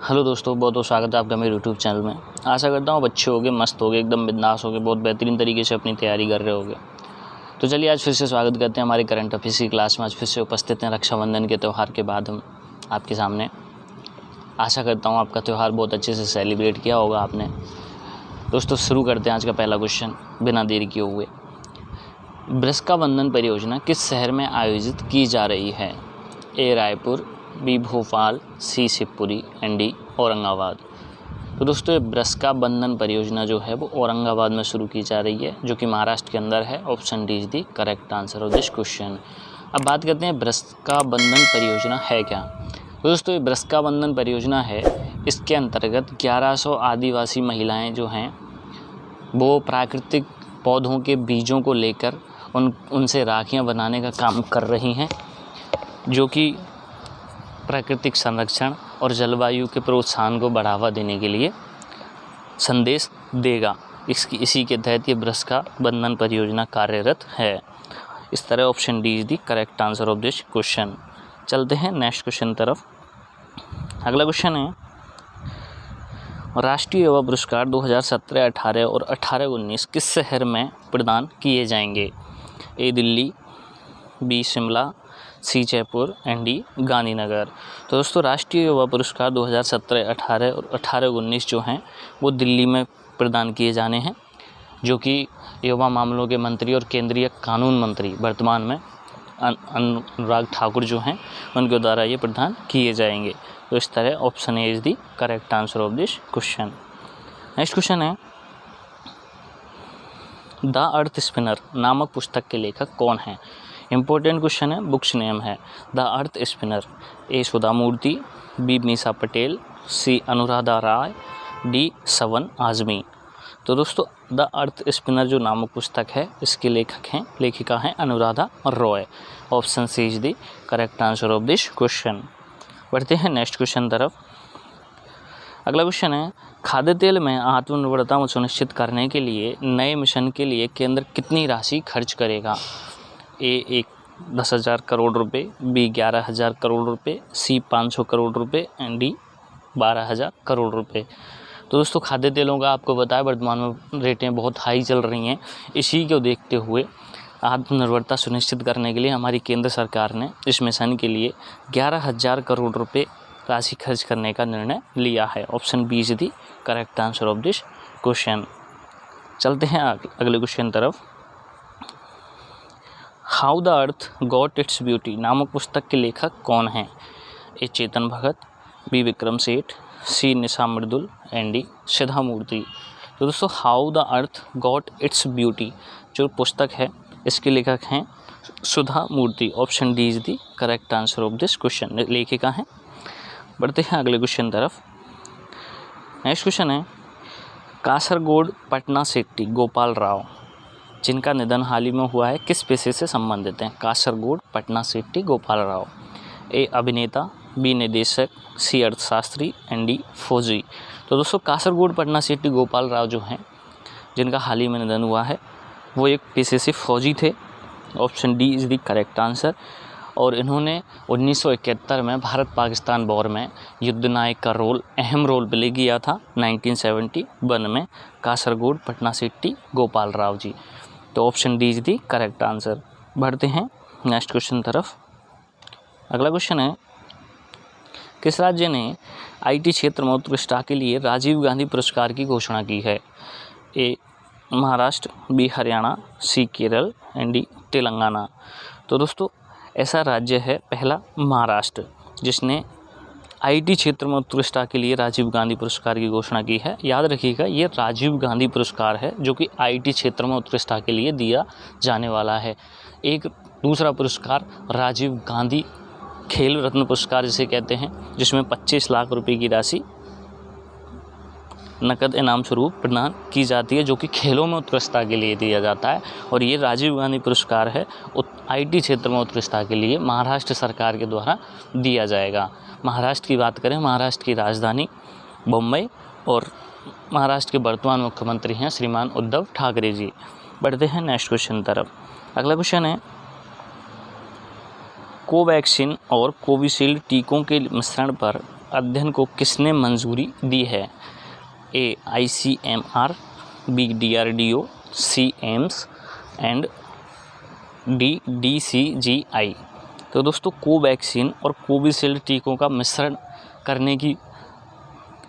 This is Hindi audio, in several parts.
हेलो दोस्तों, बहुत बहुत स्वागत है आपका मेरे यूट्यूब चैनल में। आशा करता हूँ अच्छे होगे, मस्त होगे, एकदम बिंदास होगे, बहुत बेहतरीन तरीके से अपनी तैयारी कर रहे होगे। तो चलिए आज फिर से स्वागत करते हैं हमारे करंट अफेयर्स की क्लास में। आज फिर से उपस्थित हैं रक्षाबंधन के त्यौहार के बाद हम आपके सामने। आशा करता हूँ आपका त्यौहार बहुत अच्छे से सेलिब्रेट किया होगा आपने। दोस्तों शुरू करते हैं आज का पहला क्वेश्चन बिना देरी किए हुए। रक्षाबंधन परियोजना किस शहर में आयोजित की जा रही है? A Raipur, B Bhopal, C Shivpuri, and D Aurangabad. तो दोस्तों ये रक्षाबंधन परियोजना जो है वो औरंगाबाद में शुरू की जा रही है, जो कि महाराष्ट्र के अंदर है। Option D is the correct answer of this question. अब बात करते हैं रक्षाबंधन परियोजना है क्या। तो दोस्तों ये रक्षाबंधन परियोजना है, इसके अंतर्गत 1100 आदिवासी महिलाएं जो हैं वो प्राकृतिक पौधों के बीजों को लेकर उनसे राखियां बनाने का काम कर रही हैं, जो कि प्राकृतिक संरक्षण और जलवायु के प्रोत्साहन को बढ़ावा देने के लिए संदेश देगा। इसी के तहत ये रक्षाबंधन परियोजना कार्यरत है। इस तरह option D is the correct answer of this question. चलते हैं नेक्स्ट क्वेश्चन तरफ। अगला क्वेश्चन है, राष्ट्रीय युवा पुरस्कार 2017, 18 और 18-19 किस शहर में प्रदान किए जाएंगे? A Delhi, B Shimla, C Jaipur, and D Gandhinagar. तो दोस्तों राष्ट्रीय युवा पुरस्कार 2017, 18 और 18-19 जो हैं वो दिल्ली में प्रदान किए जाने हैं, जो कि युवा मामलों के मंत्री और केंद्रीय कानून मंत्री वर्तमान में अनुराग ठाकुर जो हैं उनके द्वारा ये प्रदान किए जाएंगे। तो इस तरह option A is the correct answer of this question. Next question है, द अर्थ स्पिनर नामक पुस्तक के लेखक कौन हैं? इम्पोर्टेंट क्वेश्चन है, बुक्स नेम है the earth spinner. A Sudha Murthy, B Meesa Patel, C Anuradha Roy, D Sawan Azmi. तो दोस्तों द अर्थ स्पिनर जो नामक पुस्तक है इसके लेखिका हैं Anuradha Roy. Option C is the correct answer of this question. बढ़ते हैं नेक्स्ट क्वेश्चन तरफ। अगला क्वेश्चन है, खाद्य तेल में आत्मनिर्भरता सुनिश्चित करने के लिए नए मिशन के लिए केंद्र कितनी राशि खर्च करेगा? ए 10,000 करोड़ रुपए, बी 11,000 करोड़ रुपए, सी 500 करोड़ रुपए, एंड डी 12,000 करोड़ रुपए। तो दोस्तों खाद्य तेलों का आपको बताया वर्तमान में रेटें बहुत हाई चल रही हैं। इसी को देखते हुए आत्मनिर्भरता सुनिश्चित करने के लिए हमारी केंद्र सरकार ने इस मिशन के लिए 11,000 करोड़ रुपए राशि खर्च करने का निर्णय लिया है। Option B is the correct answer of this question. चलते हैं अगले क्वेश्चन तरफ। How the earth got its beauty नामक पुस्तक के लेखक कौन हैं? ए Chetan Bhagat, B Vikram Seth, C Nisha Mridul, and D सिद्धा मूर्ति। तो दोस्तों how the earth got its beauty जो पुस्तक है इसके लेखक हैं Sudha Murthy. Option D is the correct answer of this question, लेखिका हैं। बढ़ते हैं अगले क्वेश्चन तरफ। नेक्स्ट क्वेश्चन है, कासरगोड पटना सेट्टी गोपाल राव जिनका निधन हाल ही में हुआ है किस पेशे से संबंधित हैं? कासरगोड पटना सेट्टी गोपाल राव। ए अभिनेता, बी निदेशक, सी अर्थशास्त्री, एंड डी फौजी। तो दोस्तों कासरगोड पटना सेट्टी गोपाल राव जो हैं जिनका हाल ही में निधन हुआ है वो एक पेशे से फौजी थे। Option D is the correct answer. और इन्होंने 1971 में भारत पाकिस्तान वॉर में युद्ध नायक का अहम रोल प्ले किया था। 1971 में कासरगोड पटना सेट्टी गोपाल राव जी। तो option D is the correct answer. बढ़ते हैं नेक्स्ट क्वेश्चन तरफ। अगला क्वेश्चन है, किस राज्य ने आईटी क्षेत्र में उत्कृष्टता के लिए राजीव गांधी पुरस्कार की घोषणा की है? A Maharashtra, B Haryana, C Kerala, and D Telangana. तो दोस्तों ऐसा राज्य है पहला महाराष्ट्र जिसने आईटी क्षेत्र में उत्कृष्टता के लिए राजीव गांधी पुरस्कार की घोषणा की है। याद रखिएगा ये राजीव गांधी पुरस्कार है जो कि आईटी क्षेत्र में उत्कृष्टता के लिए दिया जाने वाला है। एक दूसरा पुरस्कार राजीव गांधी खेल रत्न पुरस्कार जिसे कहते हैं, जिसमें 25 लाख रुपए की राशि नकद इनाम स्वरूप प्रदान की जाती है, जो कि खेलों में उत्कृष्टता के लिए दिया जाता है। और ये राजीव गांधी पुरस्कार है आईटी क्षेत्र में उत्कृष्टता के लिए महाराष्ट्र सरकार के द्वारा दिया जाएगा। महाराष्ट्र की बात करें, महाराष्ट्र की राजधानी मुंबई और महाराष्ट्र के वर्तमान मुख्यमंत्री हैं श्रीमान उद्धव ठाकरे जी। बढ़ते हैं नेक्स्ट क्वेश्चन तरफ। अगला क्वेश्चन है, कोवैक्सीन और कोविशील्ड टीकों के मिश्रण पर अध्ययन को किसने मंजूरी दी है? A ICMR, B DRDO, C AIIMS and D DCGI। तो दोस्तों कोवैक्सीन और कोविशील्ड टीकों का मिश्रण करने की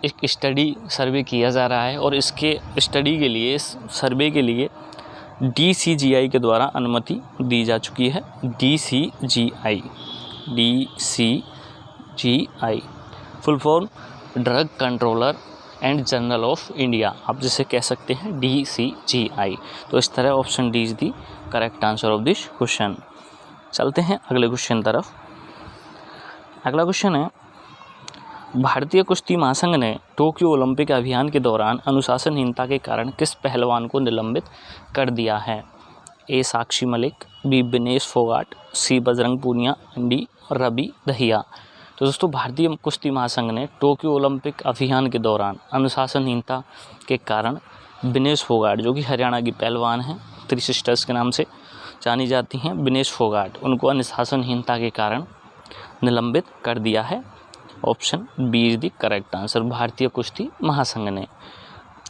एक स्टडी सर्वे किया जा रहा है और इसके स्टडी के लिए, इस सर्वे के लिए DCGI के द्वारा अनुमति दी जा चुकी है। DCGI full form drug controller and general of India, आप जिसे कह सकते हैं DCGI। तो इस तरह option D is the correct answer of this question. चलते हैं अगले क्वेश्चन तरफ। अगला क्वेश्चन है, भारतीय कुश्ती महासंघ ने टोक्यो ओलंपिक अभियान के दौरान अनुशासनहीनता के कारण किस पहलवान को निलंबित कर दिया है? ए Sakshi Malik, B Vinesh Phogat, C Bajrang Poonia, D Ravi Dahiya. तो दोस्तों भारतीय कुश्ती महासंघ ने टोक्यो ओलंपिक अभियान के दौरान अनुशासनहीनता के कारण विनेश फोगाट, जो कि हरियाणा की पहलवान हैं, थ्री सिस्टर्स के नाम से जानी जाती हैं, विनेश फोगाट, उनको अनुशासनहीनता के कारण निलंबित कर दिया है। Option B is the correct answer, भारतीय कुश्ती महासंघ ने।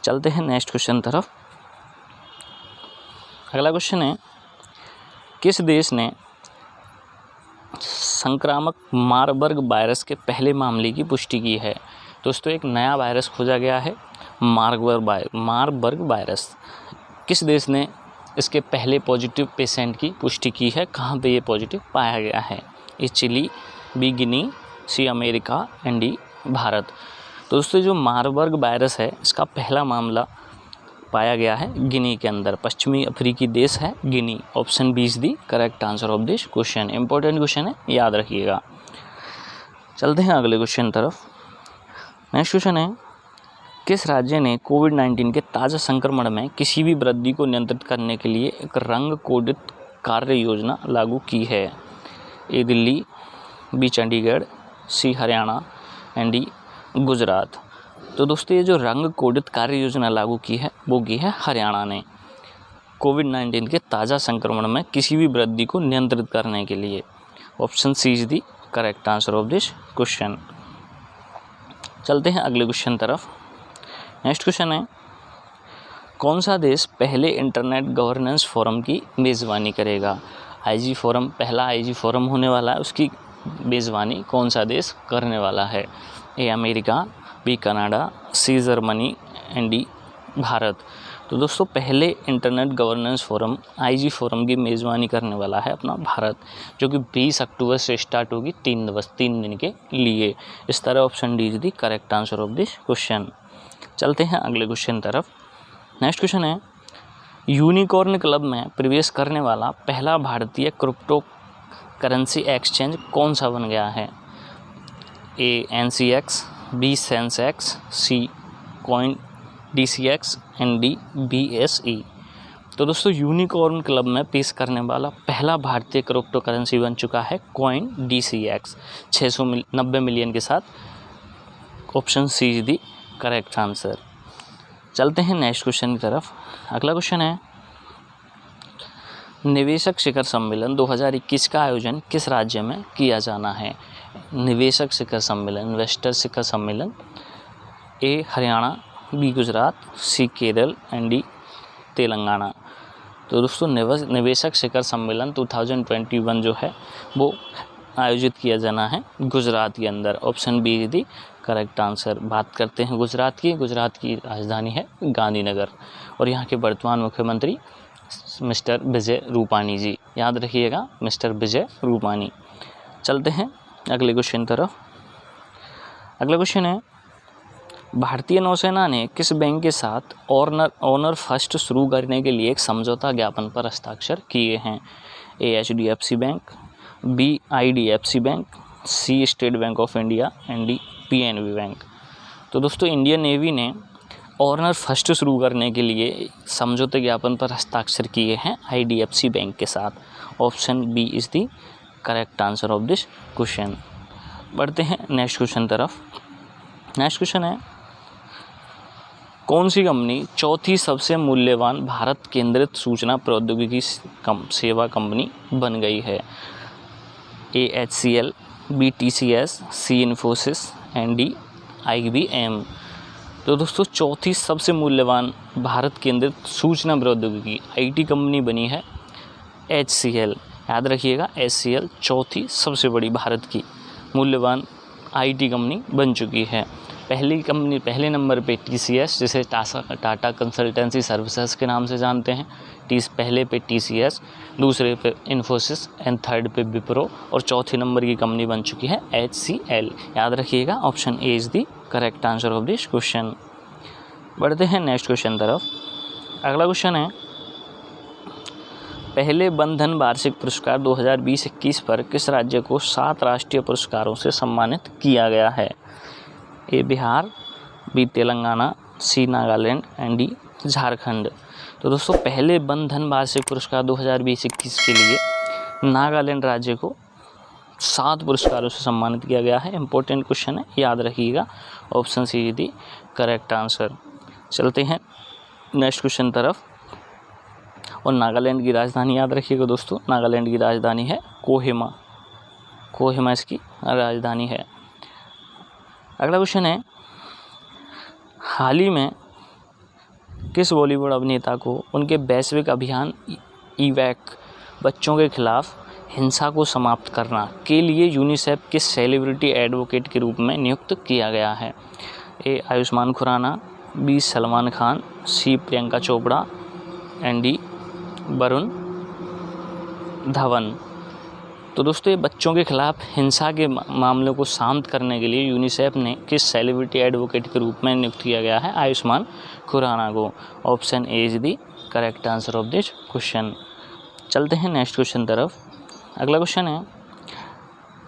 चलते हैं नेक्स्ट क्वेश्चन तरफ। अगला क्वेश्चन है, किस देश ने संक्रामक मारबर्ग वायरस के पहले मामले की पुष्टि की है? दोस्तों एक नया वायरस खोजा गया है, मारबर्ग वायरस। किस देश ने इसके पहले पॉजिटिव पेशेंट की पुष्टि की है? कहाँ पे ये पॉजिटिव पाया गया है? A Chile, B Guinea, C America and D Bharat. तो दोस्तों जो मारबर्ग वायरस है इसका पहला मामला पाया गया है गिनी के अंदर, पश्चिमी अफ्रीकी देश है Guinea. Option B is the correct answer of this question. Important question है, याद रखिएगा। चलते हैं अगले क्वेश्चन तरफ। नेक्स्ट क्वेश्चन है, किस राज्य ने कोविड-19 के ताज़ा संक्रमण में किसी भी वृद्धि को नियंत्रित करने के लिए एक रंग कोडित कार्य योजना लागू की है? A Delhi, B Chandigarh, C Haryana and D Gujarat. तो दोस्तों ये जो रंग कोडित कार्य योजना लागू की है वो की है हरियाणा ने, कोविड-19 के ताज़ा संक्रमण में किसी भी वृद्धि को नियंत्रित करने के लिए। Option C is the correct answer of this question. चलते हैं अगले क्वेश्चन तरफ। नेक्स्ट क्वेश्चन है, कौन सा देश पहले इंटरनेट गवर्नेंस फोरम की मेज़बानी करेगा? IG फोरम, पहला IG फोरम होने वाला है, उसकी मेज़बानी कौन सा देश करने वाला है? A America, B Canada, C Germany and D Bharat. तो दोस्तों पहले internet governance forum IG forum की मेज़बानी करने वाला है अपना भारत, जो कि 20 अक्टूबर से स्टार्ट होगी 3 दिन के लिए। इस तरह option D is the correct answer of this question. चलते हैं अगले क्वेश्चन तरफ। नेक्स्ट क्वेश्चन है, यूनिकॉर्न क्लब में प्रवेश करने वाला पहला भारतीय क्रिप्टो करेंसी एक्सचेंज कौन सा बन गया है? A NCX, B Sensex, C coin DCX and D BSE। तो दोस्तों यूनिकॉर्न क्लब में पेश करने वाला पहला भारतीय क्रिप्टो करेंसी बन चुका है कॉइन DCX 690 मिलियन के साथ। Option C is the correct answer. चलते हैं नेक्स्ट क्वेश्चन की तरफ। अगला क्वेश्चन है, निवेशक शिखर सम्मेलन 2021 का आयोजन किस राज्य में किया जाना है? निवेशक शिखर सम्मेलन, इन्वेस्टर शिखर सम्मेलन, A Haryana, B Gujarat, C Kerala and D Telangana. तो दोस्तों निवेशक शिखर सम्मेलन 2021 जो है वो आयोजित किया जाना है गुजरात के अंदर। Option B is the correct answer. बात करते हैं गुजरात की राजधानी है गांधीनगर और यहाँ के वर्तमान मुख्यमंत्री मिस्टर विजय रूपानी जी, याद रखिएगा मिस्टर विजय रूपानी। चलते हैं अगले क्वेश्चन तरफ। अगला क्वेश्चन है, भारतीय नौसेना ने किस बैंक के साथ ऑनर फर्स्ट शुरू करने के लिए एक समझौता ज्ञापन पर हस्ताक्षर किए हैं? A HDFC bank, B IDFC bank, C state bank of India and D PNB bank. तो दोस्तों इंडियन नेवी ने ऑनर फर्स्ट शुरू करने के लिए समझौते ज्ञापन पर हस्ताक्षर किए हैं IDFC बैंक के साथ। Option B is the correct answer of this question. बढ़ते हैं नेक्स्ट क्वेश्चन तरफ। नेक्स्ट क्वेश्चन है, कौन सी कंपनी चौथी सबसे मूल्यवान भारत केंद्रित सूचना प्रौद्योगिकी सेवा कंपनी बन गई है? A HCL, B TCS, C Infosys and D IBM। तो दोस्तों चौथी सबसे मूल्यवान भारत केंद्रित सूचना प्रौद्योगिकी IT कंपनी बनी है HCL। याद रखिएगा HCL चौथी सबसे बड़ी भारत की मूल्यवान IT कंपनी बन चुकी है। पहले नंबर पे TCS, जिसे टाटा कंसल्टेंसी सर्विसेज के नाम से जानते हैं। पहले पे TCS, दूसरे पे इन्फोसिस एंड थर्ड पे विप्रो, और चौथे नंबर की कंपनी बन चुकी है HCL। याद रखिएगा option A is the correct answer of this question. बढ़ते हैं नेक्स्ट क्वेश्चन तरफ। अगला क्वेश्चन है, पहले बंधन वार्षिक पुरस्कार 2020-21 पर किस राज्य को 7 राष्ट्रीय पुरस्कारों से सम्मानित किया गया है? A Bihar, B Telangana, C Nagaland and D Jharkhand. तो दोस्तों पहले बंधन वार्षिक पुरस्कार 2020-21 के लिए नागालैंड राज्य को 7 पुरस्कारों से सम्मानित किया गया है। इंपॉर्टेंट क्वेश्चन है, याद रखिएगा option C is the correct answer. चलते हैं नेक्स्ट क्वेश्चन तरफ। और नागालैंड की राजधानी याद रखिएगा दोस्तों, नागालैंड की राजधानी है कोहिमा। कोहिमा इसकी राजधानी है। अगला क्वेश्चन है, हाल ही में किस बॉलीवुड अभिनेता को उनके वैश्विक अभियान इवैक बच्चों के खिलाफ हिंसा को समाप्त करना के लिए यूनिसेफ के सेलिब्रिटी एडवोकेट के रूप में नियुक्त किया गया है? A Ayushmann Khurrana, B Salman Khan, C Priyanka Chopra and D Varun Dhawan. तो दोस्तों ये बच्चों के खिलाफ हिंसा के मामलों को शांत करने के लिए यूनिसेफ ने किस सेलिब्रिटी एडवोकेट के रूप में नियुक्त किया गया है आयुष्मान खुराना को? Option A is the correct answer of this question. चलते हैं नेक्स्ट क्वेश्चन तरफ। अगला क्वेश्चन है,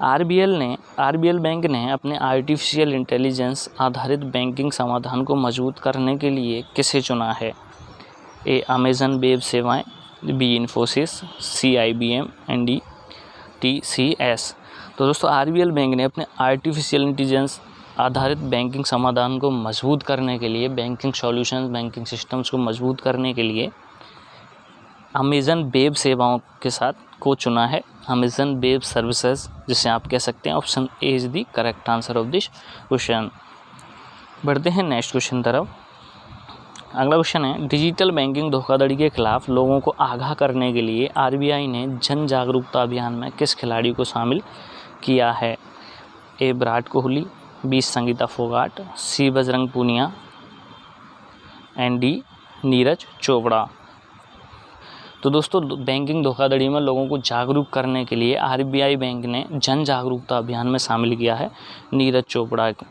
आरबीएल बैंक ने अपने आर्टिफिशियल इंटेलिजेंस आधारित बैंकिंग समाधान को मजबूत करने के लिए किसे चुना है? ए अमेजन वेब सेवाएं, B Infosys, C IBM and D TCS। तो दोस्तों आरबीएल बैंक ने अपने आर्टिफिशियल इंटेलिजेंस आधारित बैंकिंग समाधान को मजबूत करने के लिए, बैंकिंग सॉल्यूशंस, बैंकिंग सिस्टम्स को मजबूत करने के लिए अमेजन वेब सेवाओं के साथ को चुना है, अमेजन वेब सर्विसेज जिसे आप कह सकते हैं। Option A is the correct answer of this question. बढ़ते हैं नेक्स्ट क्वेश्चन तरफ। अगला क्वेश्चन है, डिजिटल बैंकिंग धोखाधड़ी के खिलाफ लोगों को आगाह करने के लिए आरबीआई ने जन जागरूकता अभियान में किस खिलाड़ी को शामिल किया है? A Virat Kohli, B Sangeeta Phogat, C Bajrang Punia and D Neeraj Chopra. तो दोस्तों बैंकिंग धोखाधड़ी में लोगों को जागरूक करने के लिए आरबीआई बैंक ने जन जागरूकता अभियान में शामिल किया है नीरज चोपड़ा को।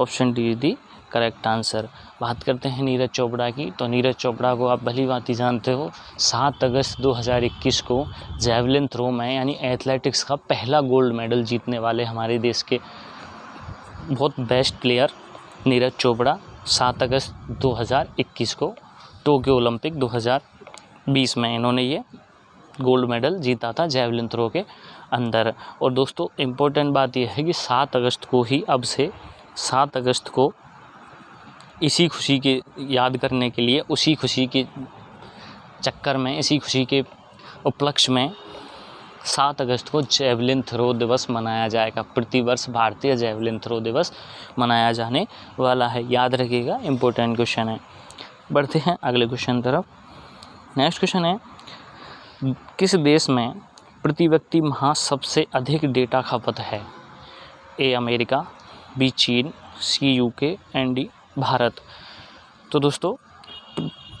Option D is the correct answer. बात करते हैं नीरज चोपड़ा की, तो नीरज चोपड़ा को आप भली भांति जानते हो। 7 अगस्त 2021 को जैवलिन थ्रो में यानी एथलेटिक्स का पहला गोल्ड मेडल जीतने वाले हमारे देश के बहुत बेस्ट प्लेयर नीरज चोपड़ा 7 अगस्त 2021 को टोक्यो ओलंपिक 2020 में इन्होंने ये गोल्ड मेडल जीता था जैवलिन थ्रो के अंदर। और दोस्तों इम्पोर्टेंट बात यह है कि 7 अगस्त को ही, अब से 7 अगस्त को इसी खुशी के याद करने के लिए, उसी खुशी के चक्कर में, इसी खुशी के उपलक्ष्य में 7 अगस्त को जैवलिन थ्रो दिवस मनाया जाएगा। प्रतिवर्ष भारतीय जैवलिन थ्रो दिवस मनाया जाने वाला है, याद रखिएगा, इम्पोर्टेंट क्वेश्चन है। बढ़ते हैं अगले क्वेश्चन तरफ। नेक्स्ट क्वेश्चन है, किस देश में प्रति व्यक्ति माह सबसे अधिक डेटा खपत है? ए अमेरिका, बी चीन, सी UK एंड डी भारत। तो दोस्तों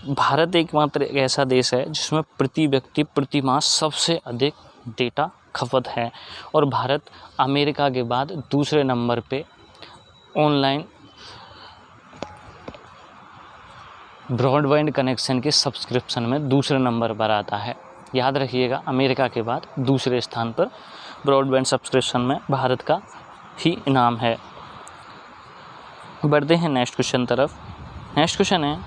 भारत एकमात्र एक ऐसा देश है जिसमें प्रति व्यक्ति प्रति माह सबसे अधिक डेटा खपत है, और भारत अमेरिका के बाद दूसरे नंबर पे ऑनलाइन ब्रॉडबैंड कनेक्शन के सब्सक्रिप्शन में दूसरे नंबर पर आता है। याद रखिएगा अमेरिका के बाद दूसरे स्थान पर ब्रॉडबैंड सब्सक्रिप्शन में भारत का ही नाम है। बढ़ते हैं नेक्स्ट क्वेश्चन तरफ। नेक्स्ट क्वेश्चन है,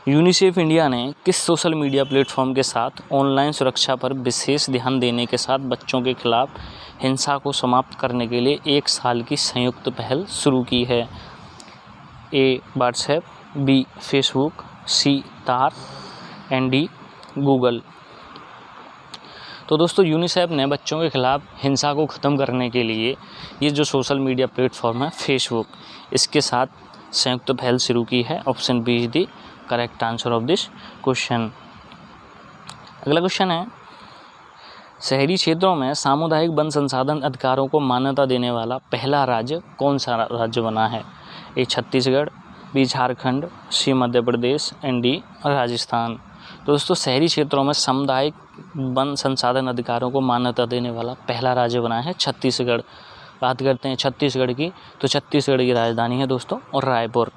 यूनिसेफ इंडिया ने किस सोशल मीडिया प्लेटफॉर्म के साथ ऑनलाइन सुरक्षा पर विशेष ध्यान देने के साथ बच्चों के खिलाफ हिंसा को समाप्त करने के लिए 1 साल की संयुक्त पहल शुरू की है? ए व्हाट्सएप, बी फेसबुक, सी तार एंड डी गूगल। तो तो दोस्तों यूनिसेफ ने बच्चों के खिलाफ हिंसा को ख़त्म करने के लिए ये जो सोशल मीडिया प्लेटफॉर्म है फेसबुक, इसके साथ संयुक्त पहल शुरू की है। Option B is the correct answer of this question. अगला क्वेश्चन है, शहरी क्षेत्रों में सामुदायिक वन संसाधन अधिकारों को मान्यता देने वाला पहला राज्य कौन सा राज्य बना है? A Chhattisgarh, B Jharkhand, C Madhya Pradesh and D Rajasthan. तो दोस्तों शहरी क्षेत्रों में सामुदायिक वन संसाधन अधिकारों को मान्यता देने वाला पहला राज्य बना है छत्तीसगढ़। बात करते हैं छत्तीसगढ़ की, तो छत्तीसगढ़ की राजधानी है दोस्तों और रायपुर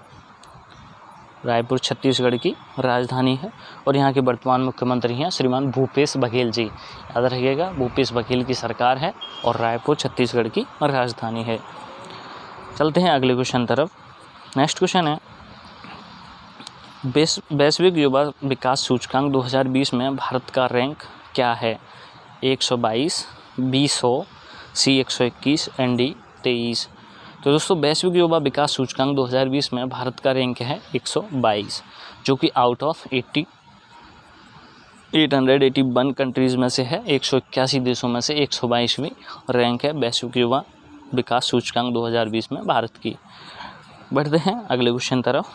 छत्तीसगढ़ की राजधानी है और यहाँ के वर्तमान मुख्यमंत्री हैं श्रीमान भूपेश बघेल जी। याद रखिएगा, भूपेश बघेल की सरकार है और रायपुर छत्तीसगढ़ की राजधानी है। चलते हैं अगले क्वेश्चन तरफ। नेक्स्ट क्वेश्चन है, वैश्विक युवा विकास सूचकांक 2020 में भारत का रैंक क्या है? 122, बी 100, सी 121 एंड डी 23। तो दोस्तों वैश्विक युवा विकास सूचकांक 2020 में भारत का रैंक है 122, जो कि आउट ऑफ 881 कंट्रीज़ में से है। 181 देशों में से 122वीं रैंक है वैश्विक युवा विकास सूचकांक 2020 में भारत की। बढ़ते हैं अगले क्वेश्चन तरफ।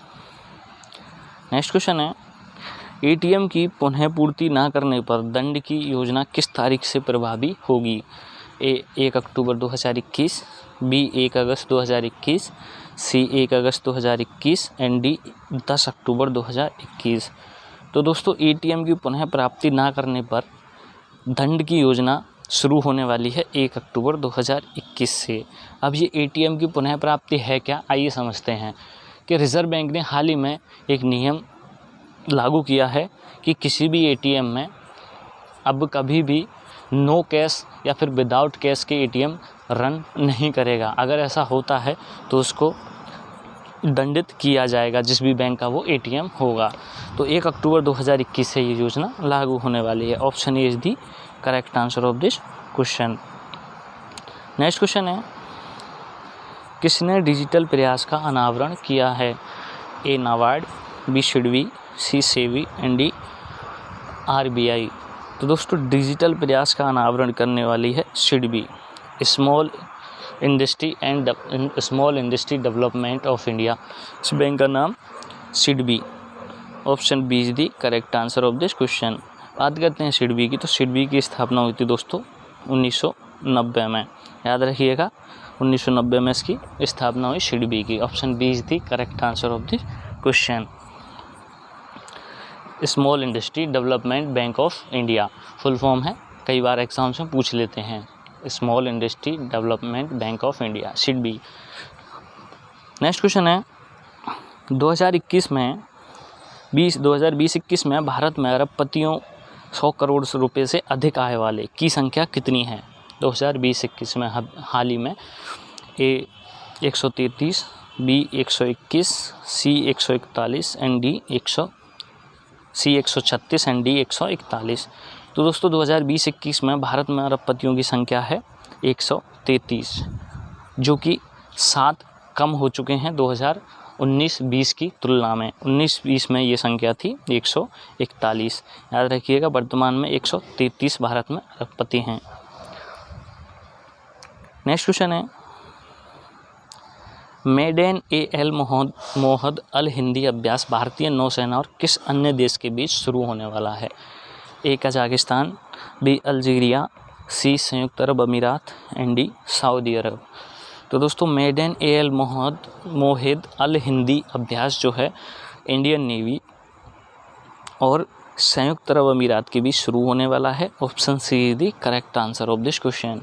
नेक्स्ट क्वेश्चन है, एटीएम की पुनः पूर्ति न करने पर दंड की योजना किस तारीख से प्रभावी होगी? ए 1 अक्टूबर 2021, बी 1 अगस्त 2021, सी 1 अगस्त 2021 एंड डी 10 अक्टूबर 2021। तो दोस्तों एटीएम की पुनः प्राप्ति ना करने पर दंड की योजना शुरू होने वाली है 1 अक्टूबर 2021 से। अब ये एटीएम की पुनः प्राप्ति है क्या, आइए समझते हैं कि रिज़र्व बैंक ने हाल ही में एक नियम लागू किया है कि किसी भी एटीएम में अब कभी भी नो कैश या फिर विदाउट कैश के एटीएम रन नहीं करेगा। अगर ऐसा होता है तो उसको दंडित किया जाएगा, जिस भी बैंक का वो एटीएम होगा। तो 1 अक्टूबर 2021 से ये योजना लागू होने वाली है। Option A is the correct answer of this question. Next question है, किसने डिजिटल प्रयास का अनावरण किया है? A NABARD, B SIDBI, C SEBI and D RBI. तो दोस्तों डिजिटल प्रयास का अनावरण करने वाली है SIDBI, small industry development of India. इस बैंक का नाम SIDBI. Option B is the correct answer of this question. बात करते हैं सिडबी की, तो सिडबी की स्थापना हुई थी दोस्तों 1990 में। याद रखिएगा 1990 में इसकी स्थापना हुई सिडबी की। Option B is the correct answer of this question. Small industry development bank of India full form है, कई बार एग्जाम्स में पूछ लेते हैं। Small industry development bank of India SIDBI. Next question है, 2020-21 में भारत में अरबपतियों 100 करोड़ रुपए से अधिक आय वाले की संख्या कितनी है? 2020-21 में हाल ही में A 133, B 121, C 141 and D 136 and D 141। तो दोस्तों 2020-21 में भारत में अरबपतियों की संख्या है 133, जो कि 7 कम हो चुके हैं 2019-20 की तुलना में। 19-20 में ये संख्या थी 141। याद रखिएगा वर्तमान में 133 भारत में अरबपति हैं। नेक्स्ट क्वेश्चन है, मेडेन एल मोहद अल हिंदी अभ्यास भारतीय नौसेना और किस अन्य देश के बीच शुरू होने वाला है? ए कजाकिस्तान, बी अल्जीरिया, सी संयुक्त अरब अमीरात एंड डी सऊदी अरब। तो दोस्तों मेडेन एल मोहद अल हिंदी अभ्यास जो है इंडियन नेवी और संयुक्त अरब अमीरात के बीच शुरू होने वाला है। Option C is the correct answer of this question.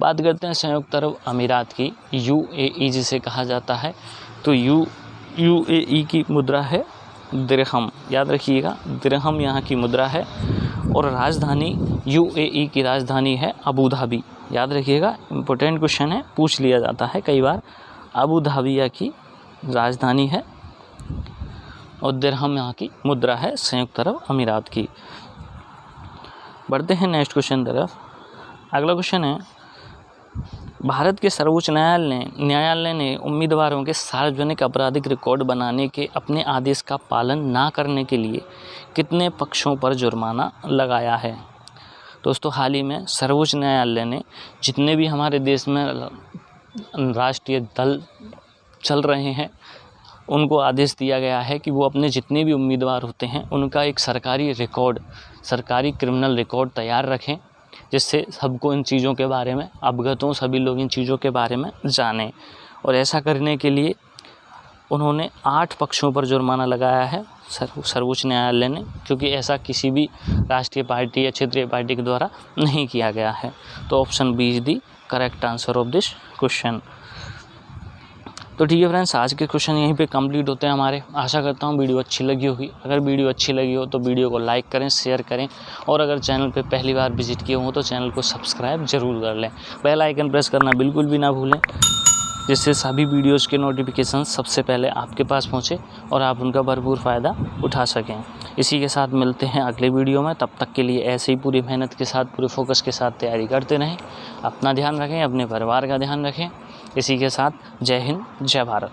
बात करते हैं संयुक्त अरब अमीरात की, यूएई जिसे कहा जाता है। तो यूएई की मुद्रा है दिरहम। याद रखिएगा दिरहम यहाँ की मुद्रा है और राजधानी यूएई की राजधानी है अबू धाबी। याद रखिएगा इम्पोर्टेंट क्वेश्चन है, पूछ लिया जाता है कई बार। अबू धाबी की राजधानी है और दिरहम यहाँ की मुद्रा है संयुक्त अरब अमीरात की। बढ़ते हैं नेक्स्ट क्वेश्चन तरफ। अगला क्वेश्चन है, भारत के सर्वोच्च न्यायालय ने उम्मीदवारों के सार्वजनिक आपराधिक रिकॉर्ड बनाने के अपने आदेश का पालन ना करने के लिए कितने पक्षों पर जुर्माना लगाया है? दोस्तों हाल ही में सर्वोच्च न्यायालय ने जितने भी हमारे देश में राष्ट्रीय दल चल रहे हैं उनको आदेश दिया गया है कि वो अपने जितने भी उम्मीदवार होते हैं उनका एक सरकारी क्रिमिनल रिकॉर्ड तैयार रखें, जिससे सबको इन चीज़ों के बारे में अवगत हों, सभी लोग इन चीज़ों के बारे में जानें। और ऐसा करने के लिए उन्होंने 8 पक्षों पर जुर्माना लगाया है सर्वोच्च न्यायालय ने, क्योंकि ऐसा किसी भी राष्ट्रीय पार्टी या क्षेत्रीय पार्टी के द्वारा नहीं किया गया है। तो option B is the correct answer of this question. तो ठीक है फ्रेंड्स, आज के क्वेश्चन यहीं पे कंप्लीट होते हैं हमारे। आशा करता हूँ वीडियो अच्छी लगी होगी। अगर वीडियो अच्छी लगी हो तो वीडियो को लाइक करें, शेयर करें, और अगर चैनल पे पहली बार विजिट किए हो तो चैनल को सब्सक्राइब जरूर कर लें। बेल आइकन प्रेस करना बिल्कुल भी ना भूलें, जिससे सभी वीडियोज़ के नोटिफिकेशन सबसे पहले आपके पास पहुँचे और आप उनका भरपूर फ़ायदा उठा सकें। इसी के साथ मिलते हैं अगले वीडियो में। तब तक के लिए ऐसे ही पूरी मेहनत के साथ, पूरे फोकस के साथ तैयारी करते रहें। अपना ध्यान रखें, अपने परिवार का ध्यान रखें। इसी के साथ जय हिंद, जय भारत।